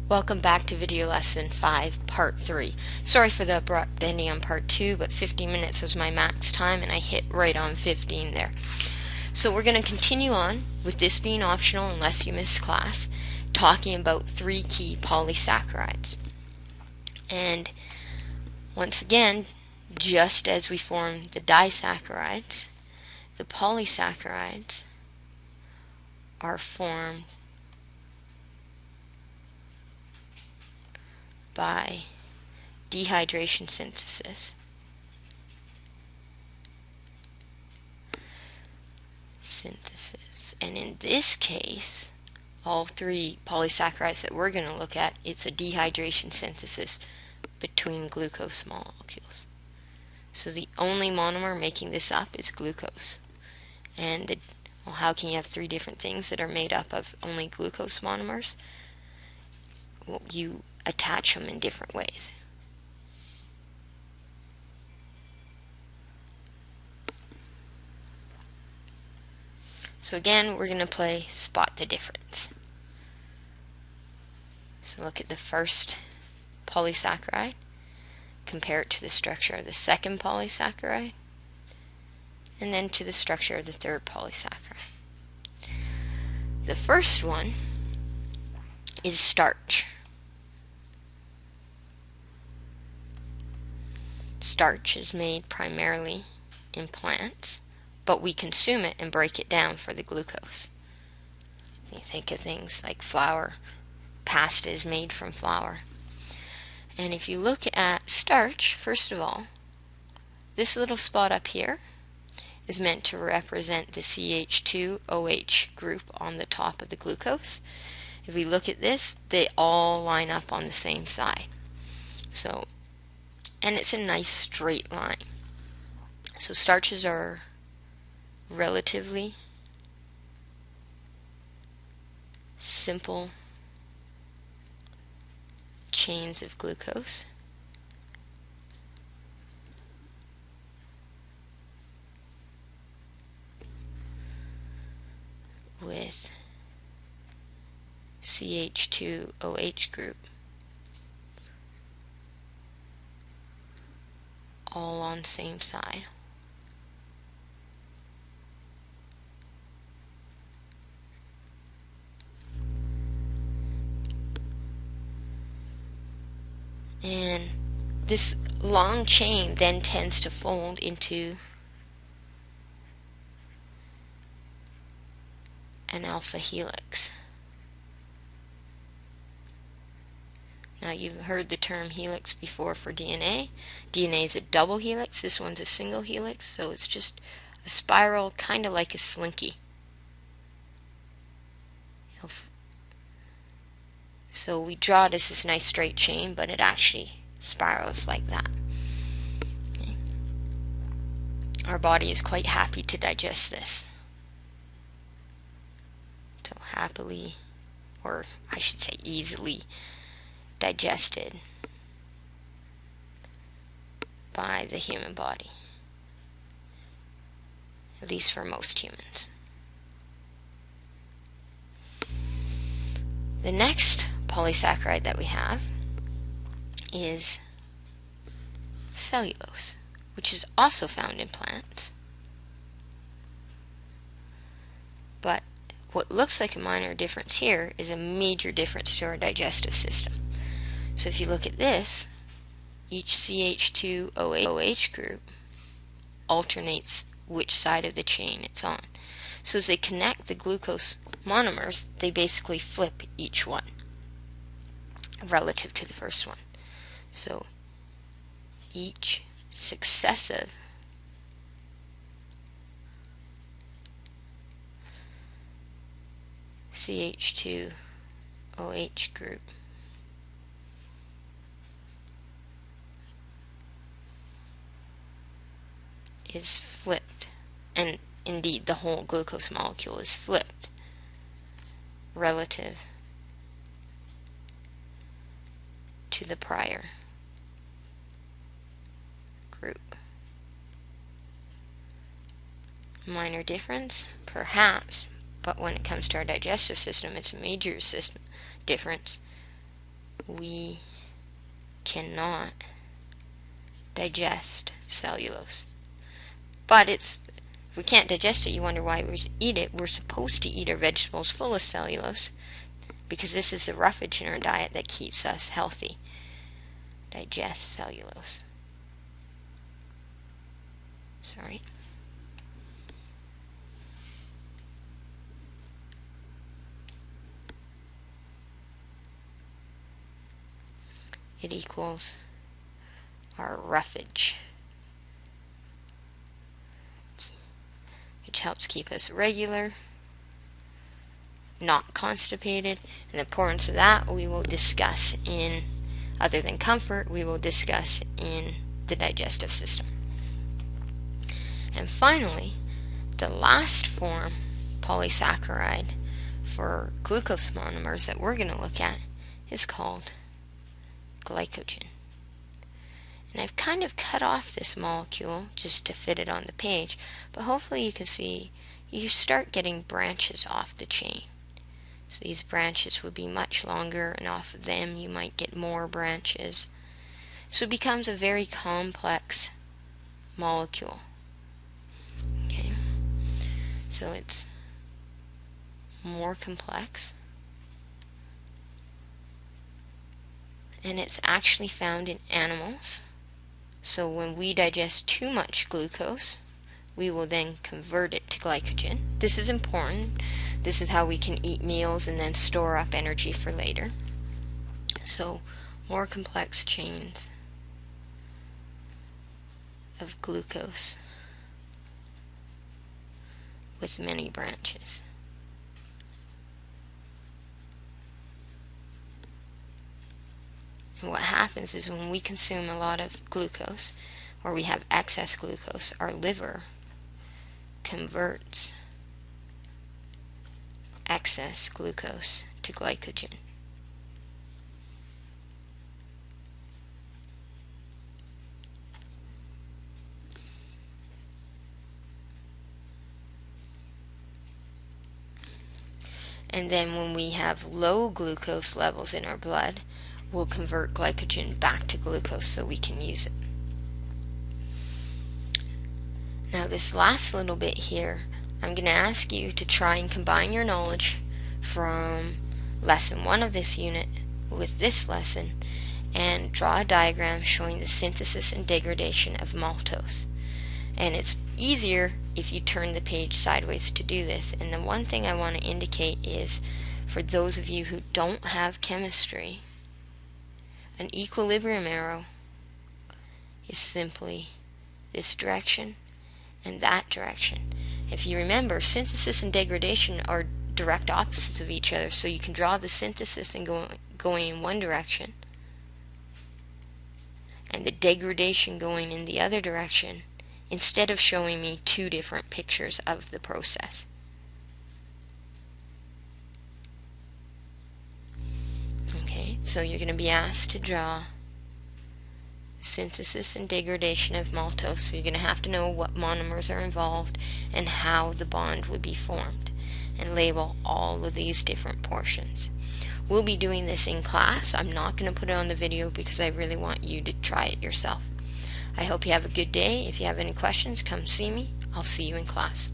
Welcome back to video lesson 5, part 3. Sorry for the abrupt ending on part 2, but 15 minutes was my max time and I hit right on 15 there. So we're going to continue on with this being optional unless you missed class, talking about 3 key polysaccharides. And once again, just as we formed the disaccharides, the polysaccharides are formed by dehydration synthesis. And in this case, all 3 polysaccharides that we're going to look at, it's a dehydration synthesis between glucose molecules. So the only monomer making this up is glucose. And how can you have 3 different things that are made up of only glucose monomers? Well, you attach them in different ways. So again, we're going to play spot the difference. So look at the first polysaccharide, compare it to the structure of the second polysaccharide, and then to the structure of the third polysaccharide. The first one is starch. Starch is made primarily in plants, but we consume it and break it down for the glucose. You think of things like flour. Pasta is made from flour. And if you look at starch, first of all, this little spot up here is meant to represent the CH2OH group on the top of the glucose. If we look at this, they all line up on the same side. And it's a nice straight line. So starches are relatively simple chains of glucose. With CH2OH group all on same side. And this long chain then tends to fold into an alpha helix. Now you've heard the term helix before for DNA. DNA is a double helix. This one's a single helix, so it's just a spiral, kind of like a slinky. So we draw it as this nice straight chain, but it actually spirals like that. Okay. Our body is quite happy to digest this. So happily, or I should say easily, digested by the human body, at least for most humans. The next polysaccharide that we have is cellulose, which is also found in plants. But what looks like a minor difference here is a major difference to our digestive system. So if you look at this, each CH2OH group alternates which side of the chain it's on. So as they connect the glucose monomers, they basically flip each one relative to the first one. So each successive CH2OH group is flipped, and indeed the whole glucose molecule is flipped relative to the prior group. Minor difference? Perhaps, but when it comes to our digestive system, it's a major difference we cannot digest cellulose. But if we can't digest it, you wonder why we eat it. We're supposed to eat our vegetables full of cellulose because this is the roughage in our diet that keeps us healthy. Digest cellulose. Sorry. It equals our roughage, which helps keep us regular, not constipated. And the importance of that we will discuss in, other than comfort, we will discuss in the digestive system. And finally, the last form, polysaccharide, for glucose monomers that we're going to look at is called glycogen. And I've kind of cut off this molecule just to fit it on the page, but hopefully you can see you start getting branches off the chain. So these branches would be much longer, and off of them you might get more branches. So it becomes a very complex molecule. Okay, so it's more complex, and it's actually found in animals. So when we digest too much glucose, we will then convert it to glycogen. This is important. This is how we can eat meals and then store up energy for later. So more complex chains of glucose with many branches. And what happens is when we consume a lot of glucose, or we have excess glucose, our liver converts excess glucose to glycogen. And then when we have low glucose levels in our blood, we'll convert glycogen back to glucose so we can use it. Now this last little bit here, I'm going to ask you to try and combine your knowledge from lesson 1 of this unit with this lesson and draw a diagram showing the synthesis and degradation of maltose. And it's easier if you turn the page sideways to do this. And the one thing I want to indicate is, for those of you who don't have chemistry, an equilibrium arrow is simply this direction and that direction. If you remember, synthesis and degradation are direct opposites of each other, so you can draw the synthesis and going in one direction and the degradation going in the other direction, instead of showing me two different pictures of the process. Okay, so you're going to be asked to draw synthesis and degradation of maltose, so you're going to have to know what monomers are involved and how the bond would be formed, and label all of these different portions. We'll be doing this in class. I'm not going to put it on the video because I really want you to try it yourself. I hope you have a good day. If you have any questions, come see me. I'll see you in class.